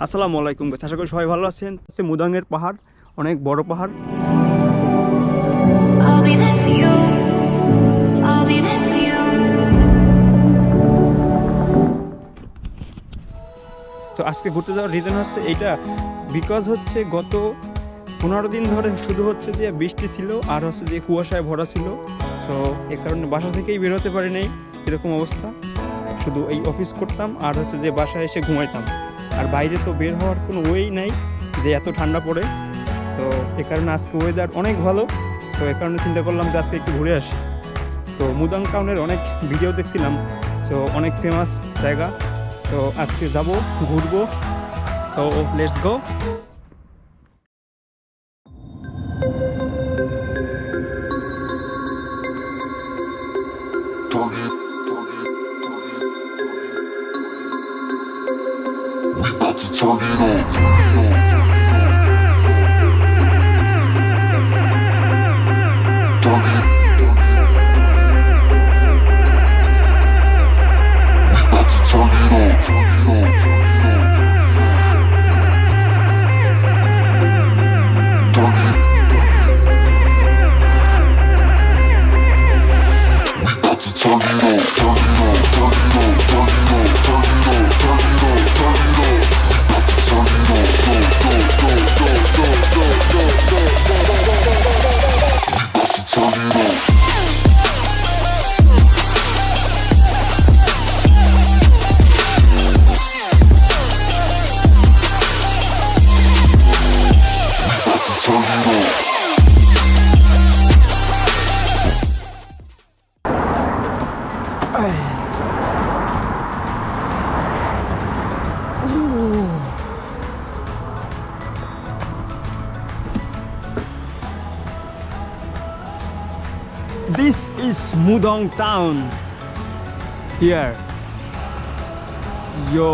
আসসালামু আলাইকুম গাইস, আশা করি সবাই ভালো আছেন। মুদাংয়ের পাহাড় অনেক বড় পাহাড়। তো আজকে ঘুরতে যাওয়ার রিজন হচ্ছে এইটা, বিকজ হচ্ছে গত 15 দিন ধরে শুধু হচ্ছে যে বৃষ্টি ছিল আর হচ্ছে যে কুয়াশায় ভরা ছিল। তো এই কারণে বাসা থেকেই বের হতে পারি নাই, এরকম অবস্থা। শুধু এই অফিস করতাম আর হচ্ছে যে বাসায় এসে ঘুমাইতাম, আর বাইরে তো বের হওয়ার কোনো ওয়েই নাই যে এত ঠান্ডা পড়ে। সো এ কারণে আজকে ওয়েদার অনেক ভালো। সো এ কারণে চিন্তা করলাম যে আজকে একটু ঘুরে আসি। তো মুদাং টাউনের অনেক ভিডিও দেখছিলাম, সো অনেক ফেমাস জায়গা। সো আজকে যাব, ঘুরবো। So let's go. This is Mudong Town here. Yo.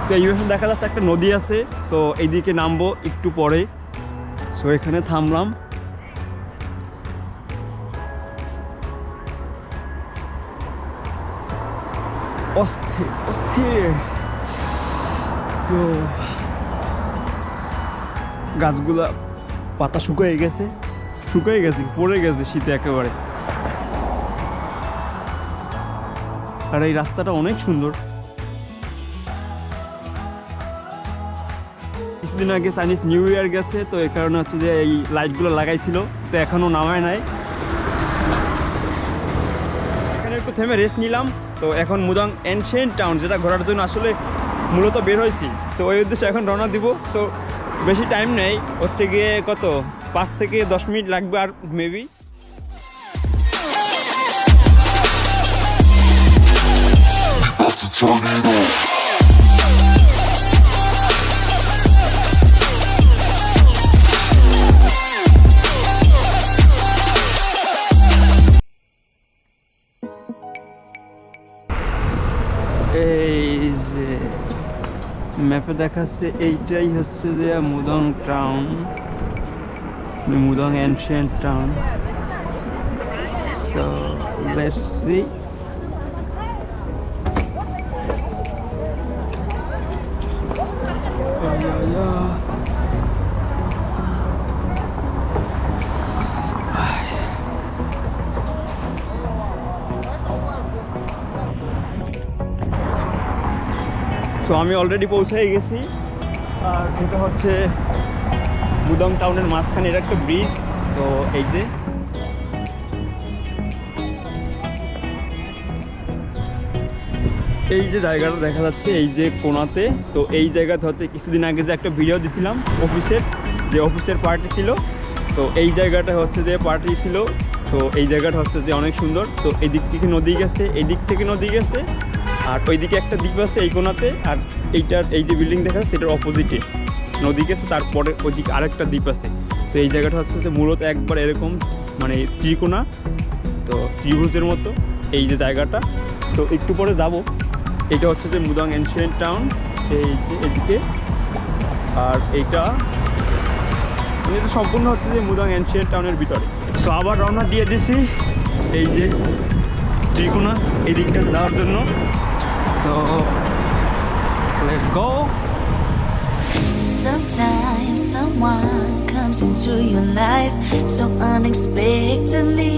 তো এইভাবে দেখা যাচ্ছে একটা নদী আছে। সো এইদিকে নামবো একটু পরে। সো এখানে থামলাম। অস্থির অস্থির। গাছগুলা পাতা শুকিয়ে গেছে, পড়ে গেছে শীতে একেবারে। আর এই রাস্তাটা অনেক সুন্দর। কিছুদিন আগে চাইনিজ নিউ ইয়ার গেছে, তো এই কারণে হচ্ছে যে এই লাইটগুলো লাগাইছিল, তো এখনো নামায় নাই। এখানে একটু থেমে রেস্ট নিলাম। তো এখন মুদাং এনশিয়েন্ট টাউন, যেটা ঘোরার জন্য আসলে মূলত বের হয়েছি। তো ওই উদ্দেশ্যে এখন রওনা দিব। তো বেশি টাইম নেই, হচ্ছে গিয়ে কত 5 থেকে 10 মিনিট লাগবে আর মেবি। এই যে ম্যাপে দেখাচ্ছে এইটাই হচ্ছে যে Mudong town, Mudong ancient town. So let's see. So আমি অলরেডি পৌঁছে গেছি, আর এটা হচ্ছে মুদং টাউনের মাঝখানে এটা একটা ব্রিজ। তো এই যে জায়গাটা দেখা যাচ্ছে, এই যে কোনাতে। তো এই জায়গাতে হচ্ছে কিছুদিন আগে যে একটা ভিডিও দিছিলাম অফিসের পার্টি ছিল, তো এই জায়গাটা হচ্ছে যে পার্টি ছিল। তো এই জায়গাটা হচ্ছে যে অনেক সুন্দর। তো এই দিক থেকে নদী গেছে, এই দিক থেকে নদী গেছে, আর ওইদিকে একটা দ্বীপ আছে এই কোনাতে। আর এইটার এই যে বিল্ডিং দেখা যাচ্ছে এটার অপোজিটে নদী গেছে, তারপরে ওইদিকে আরেকটা দ্বীপ আছে। তো এই জায়গাটা হচ্ছে যে মূলত একবার এরকম মানে ত্রিকোণা, তো ত্রিভুজের মতো এই যে জায়গাটা। তো একটু পরে যাব। এটা হচ্ছে যে মুদাং এনশিয়েন্ট টাউন, এই যে এদিকে। আর এইটা সম্পূর্ণ হচ্ছে যে মুদাং এনশিয়েন্ট টাউনের ভিতরে। সো আবার রওনা দিয়ে দিছি এই যে ত্রিকোণা এই দিকটা যাওয়ার জন্য। So let's go. Sometimes someone comes into your life so unexpectedly.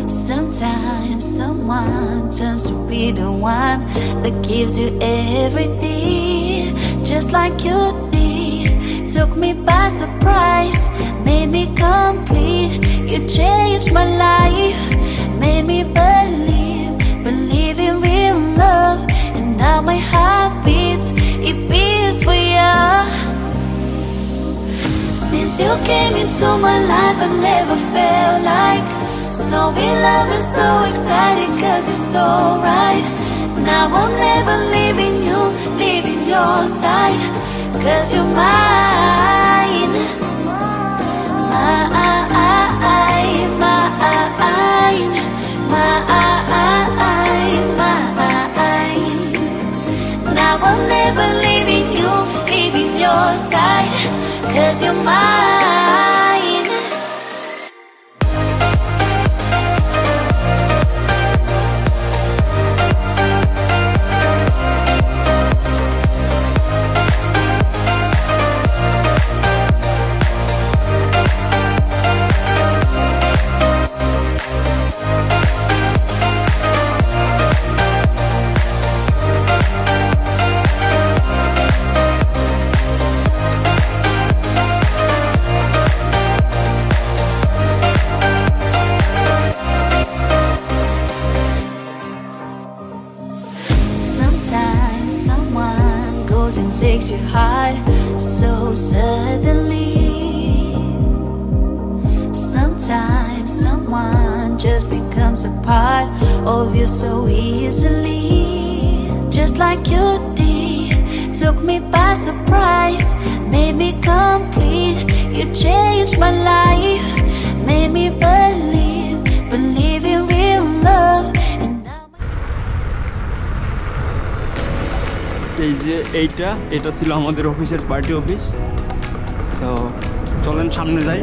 Sometimes someone turns to be the one that gives you everything, just like you did. Took me by surprise, made me complete. You changed my life, made me believe in real love. And now my heart beats, it beats for you. Since you came into my life, I never felt like so in love and so excited, cause you're so right. Now I'm never leaving you, leaving your side, cause you're mine. Mine, mine, mine. Now I'm never leaving you, leaving your side, cause you're mine. And takes your heart so suddenly. Sometimes someone just becomes a part of you so easily, just like you did. Took me by surprise, made me complete. You changed my life, made me believe in real love. এই যে এটা ছিল আমাদের অফিসের party office. So চলেন সামনে যাই।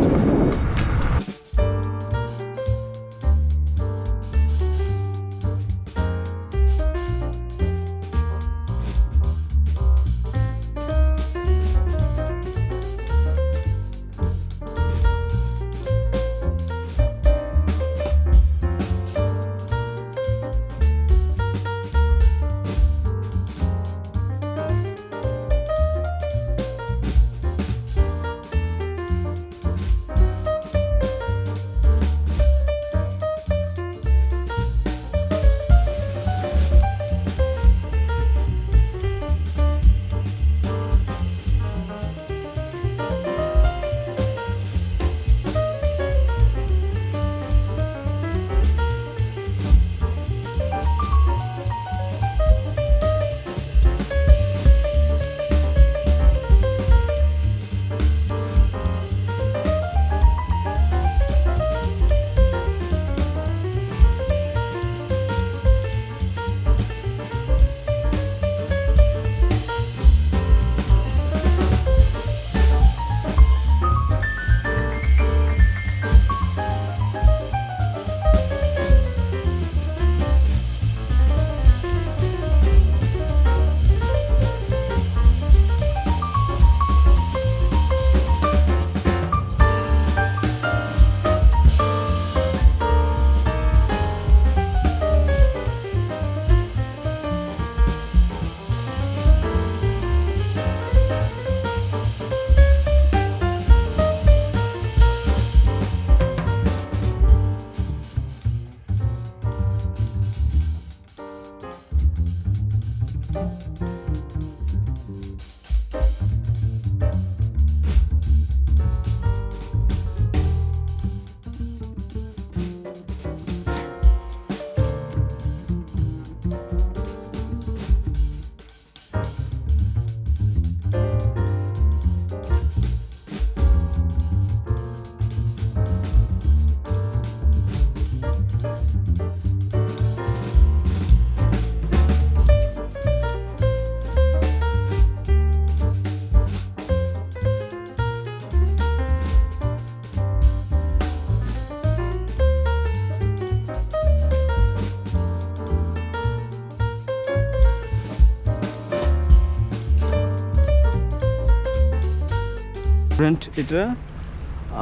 Restaurant এটা,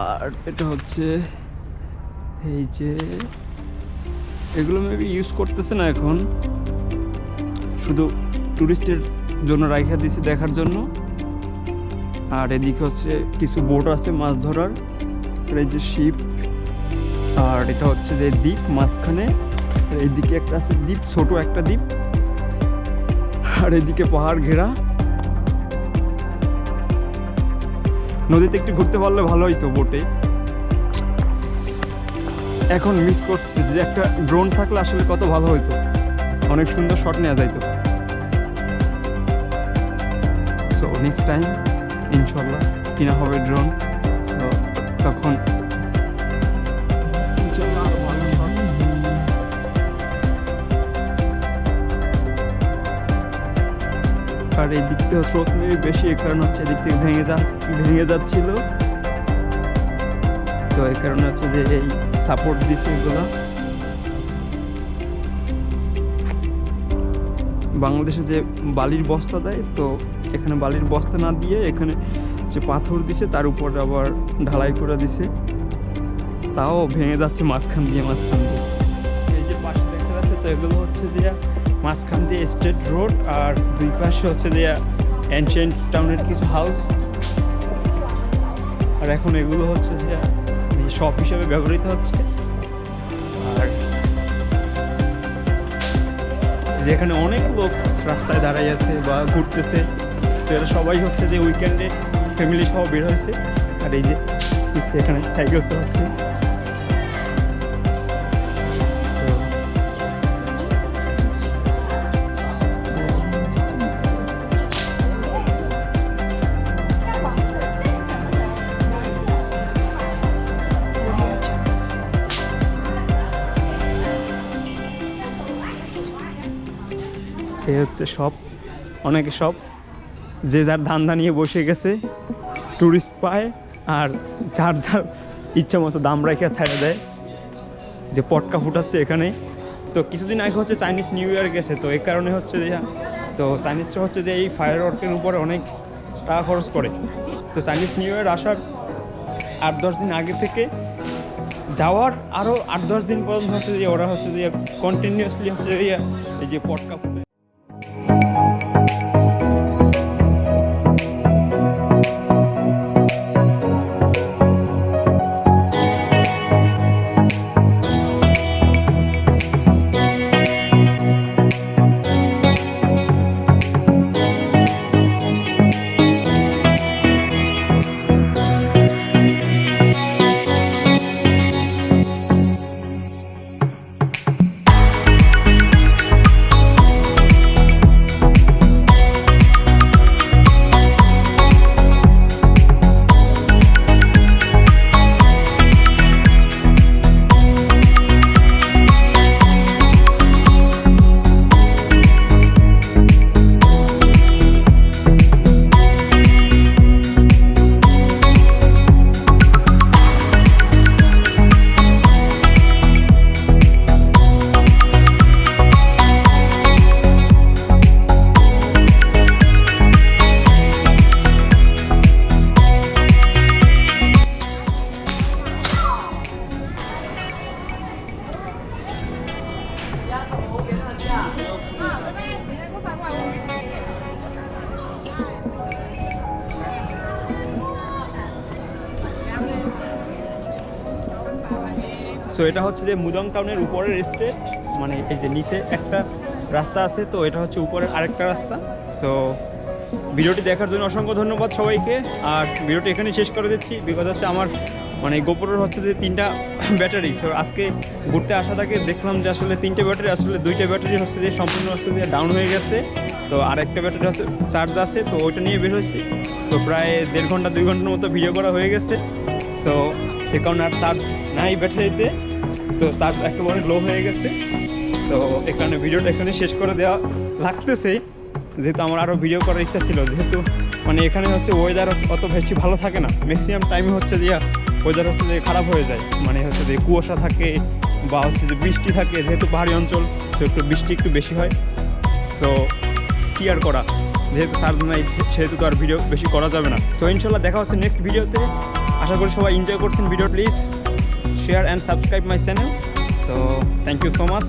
আর এটা হচ্ছে এই যে এগুলো মেবি ইউজ করতেছে না এখন, শুধু টুরিস্টের জন্য রাখা দিয়েছে দেখার জন্য। আর এদিকে হচ্ছে কিছু বোট আছে মাছ ধরার, এই যে শিপ। আর এটা হচ্ছে যে দ্বীপ মাঝখানে, এইদিকে একটা আছে দ্বীপ, ছোট একটা দ্বীপ। আর এদিকে পাহাড় ঘেরা। নদীতে একটু ঘুরতে পারলে ভালো হইতো বোটে। এখন মিস করছি যে একটা ড্রোন থাকলে আসলে কত ভালো হইতো, অনেক সুন্দর শট নেওয়া যাইতো। সো নেক্সট টাইম ইনশাল্লাহ কিনা হবে ড্রোন, সো তখন আর এই দিক থেকে স্রোত মেবি বেশি, এই কারণ হচ্ছে এদিক থেকে ভেঙে যাচ্ছিল, তো এই কারণে হচ্ছে যে এই সাপোর্ট দিচ্ছে এগুলো। বাংলাদেশে যে বালির বস্তা দেয়, তো এখানে বালির বস্তা না দিয়ে এখানে যে পাথর দিছে তার উপর আবার ঢালাই করে দিছে, তাও ভেঙে যাচ্ছে মাঝখান দিয়ে। এই যে পাশে দেখা যাচ্ছে, তো এগুলো হচ্ছে যে মাঝখান দিয়ে স্ট্রেট রোড, আর দুই পাশে হচ্ছে যে অ্যানশিয়েন্ট টাউনের কিছু হাউস। আর এখন এগুলো হচ্ছে যে শপ হিসেবে ব্যবহৃত হচ্ছে। আর যেখানে অনেক লোক রাস্তায় দাঁড়াই আছে বা ঘুরতেছে, তো এরা সবাই হচ্ছে যে উইকেন্ডে ফ্যামিলি সহ বের হয়েছে। আর এই যে এখানে সাইকেল চালাচ্ছে। এই হচ্ছে সব, অনেকে সব যে যার ধান্দা নিয়ে বসে গেছে, টুরিস্ট পায় আর যার যার ইচ্ছা মতো দাম রাখিয়া ছাড়া দেয়। যে পটকা ফুটাচ্ছে এখানে, তো কিছুদিন আগে হচ্ছে চাইনিজ নিউ ইয়ার গেছে, তো এই কারণে হচ্ছে যে তো চাইনিজটা হচ্ছে যে এই ফায়ার ওয়ার্কের উপরে অনেক টাকা খরচ করে। তো চাইনিজ নিউ ইয়ার আসার 8-10 দিন আগে থেকে যাওয়ার আরও 8-10 দিন পর্যন্ত হচ্ছে যে ওরা হচ্ছে যে কন্টিনিউয়াসলি হচ্ছে এই যে পটকা ফুটে। সো এটা হচ্ছে যে মুদং টাউনের উপরের স্টেট, মানে এই যে নিচে একটা রাস্তা আছে, তো এটা হচ্ছে উপরের আরেকটা রাস্তা। সো ভিডিওটি দেখার জন্য অসংখ্য ধন্যবাদ সবাইকে। আর ভিডিওটি এখানেই শেষ করে দিচ্ছি, বিকজ হচ্ছে আমার মানে গোপুরের হচ্ছে যে 3টা ব্যাটারি। সো আজকে ঘুরতে আসা থেকে দেখলাম যে আসলে 3টে ব্যাটারি, আসলে 2টা ব্যাটারি হচ্ছে যে সম্পূর্ণ হচ্ছে যে ডাউন হয়ে গেছে, তো আরেকটা ব্যাটারি হচ্ছে চার্জ আছে, তো ওইটা নিয়ে বের হয়েছি। তো প্রায় 1.5 ঘন্টা 2 ঘন্টার মতো ভিডিও করা হয়ে গেছে। সো এ কারণে আর চার্জ নাই ব্যাটারিতে, তো চার্জ একেবারে লো হয়ে গেছে। তো এ কারণে ভিডিওটা এখানে শেষ করে দেওয়া লাগতেছে, যেহেতু আমার আরও ভিডিও করার ইচ্ছা ছিল। যেহেতু মানে এখানে হচ্ছে ওয়েদার অত বেশি ভালো থাকে না, ম্যাক্সিমাম টাইমে হচ্ছে যে ওয়েদার হচ্ছে যে খারাপ হয়ে যায়, মানে হচ্ছে যে কুয়াশা থাকে বা হচ্ছে যে বৃষ্টি থাকে, যেহেতু পাহাড়ি অঞ্চল, সো একটু বৃষ্টি একটু বেশি হয়। সো কী আর করা, যেহেতু সার্দ নাই সেহেতু তো আর ভিডিও বেশি করা যাবে না। সো ইনশাল্লাহ দেখা হচ্ছে নেক্সট ভিডিওতে। আশা করি সবাই এনজয় করছেন video. Please share and subscribe my channel. So thank you so much.